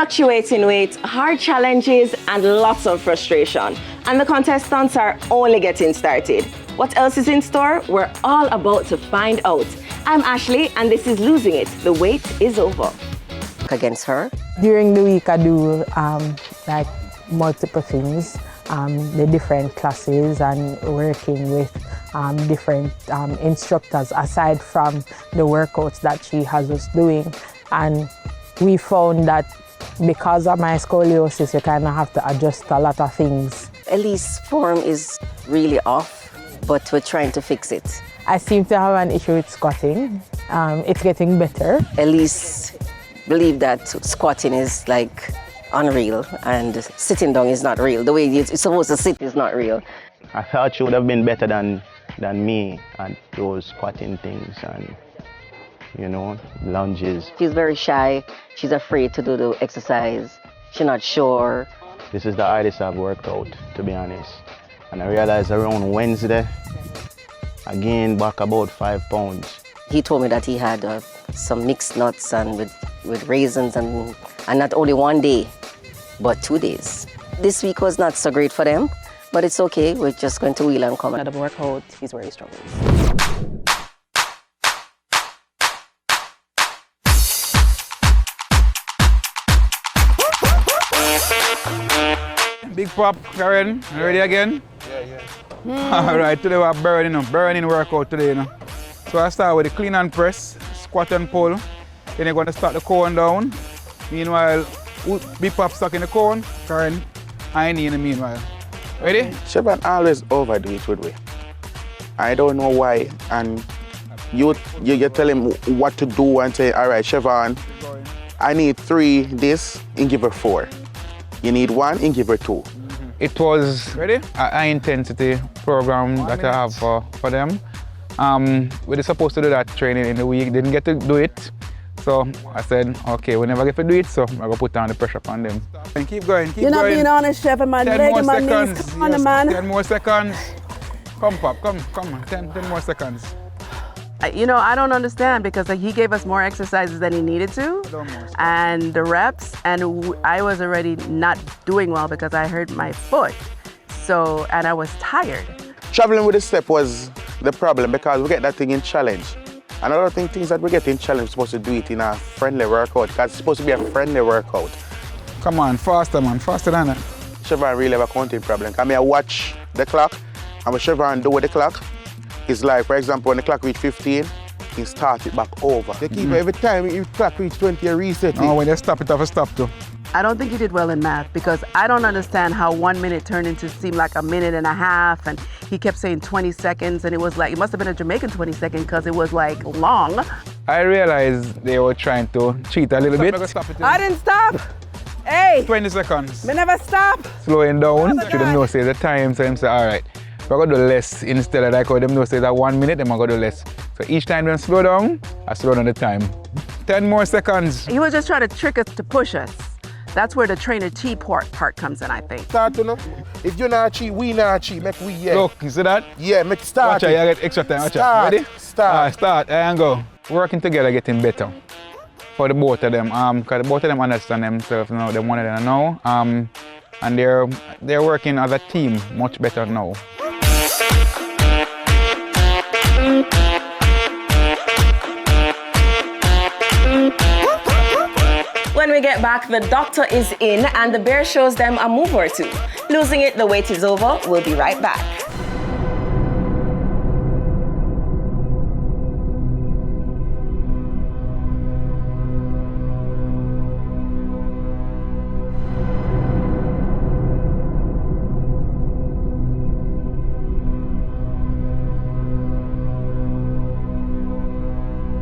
fluctuating weight, hard challenges, and lots of frustration. And the contestants are only getting started. What else is in store? We're all about to find out. I'm Ashley, and this is Losing It. The wait is over. Against her? During the week, I do like multiple things, the different classes and working with different instructors aside from the workouts that she has us doing. And we found that because of my scoliosis, you kind of have to adjust a lot of things. Elise's form is really off, but we're trying to fix it. I seem to have an issue with squatting. It's getting better. Elise believed that squatting is like unreal and sitting down is not real. The way you're supposed to sit is not real. I thought she would have been better than me at those squatting things and, you know, lunges. She's very shy. She's afraid to do the exercise. She's not sure. This is the hardest I've worked out, to be honest. And I realized around Wednesday, I gained back about 5 pounds. He told me that he had some mixed nuts and with raisins and not only 1 day, but 2 days. This week was not so great for them, but it's okay. We're just going to wheel and come. At the workout, he's very strong. Big pop, Karen, you ready again? Yeah. All right, today we're burning workout today, you know. So I start with the clean and press, squat and pull. Then you're going to start the cone down. Meanwhile, Big Pop stuck in the cone, Karen, I knee in the meanwhile. Ready? Chevron always overdo it with me. I don't know why. And you tell him what to do and say, all right, Chevron, I need 3 this and give her 4. You need 1 and give her 2. It was ready? A high intensity program that I have for them. We were supposed to do that training in the week, didn't get to do it. So I said, okay, we never get to do it, so I'm going to put down the pressure on them. And keep going, keep going. You're not being honest, Chef, and my leg and my knees. Come on, man. 10 more seconds. Come, Pop, come on, 10 more seconds. You know, I don't understand because he gave us more exercises than he needed to, and the reps, and I was already not doing well because I hurt my foot. So, and I was tired. Traveling with the step was the problem because we get that thing in challenge. And I don't think things that we get in challenge, we're supposed to do it in a friendly workout because it's supposed to be a friendly workout. Come on, faster, man, faster than that. Chevron really have a counting problem. I mean, I watch the clock, and when Chevron do with the clock, it's like, for example, when the clock reach 15, he start it back over. They keep every time the clock reach 20, you reset it. Oh, when they stop it, have a stop too. I don't think he did well in math because I don't understand how 1 minute turned into seem like a minute and a half, and he kept saying 20 seconds, and it was like, it must have been a Jamaican 20 second because it was like long. I realized they were trying to cheat a little bit. I didn't stop. Hey. 20 seconds. Me never stop. Slowing down, should them know say the time, so them say, all right, we're going to do less instead of like how them know say that 1 minute, them are going to do less. So each time them slow down, I slow down the time. 10 more seconds. He was just trying to trick us to push us. That's where the trainer T part comes in, I think. Start to know. If you're not cheat, we not cheat. Make we Look, you see that? Yeah, make start. Watch out, you get extra time. Watch start. Ready? Start. All right, start and go. Working together, getting better. For the both of them, because both of them understand themselves now. They want it now, and they're working as a team much better now. When we get back, the doctor is in and the bear shows them a move or two. Losing It, the wait is over. We'll be right back.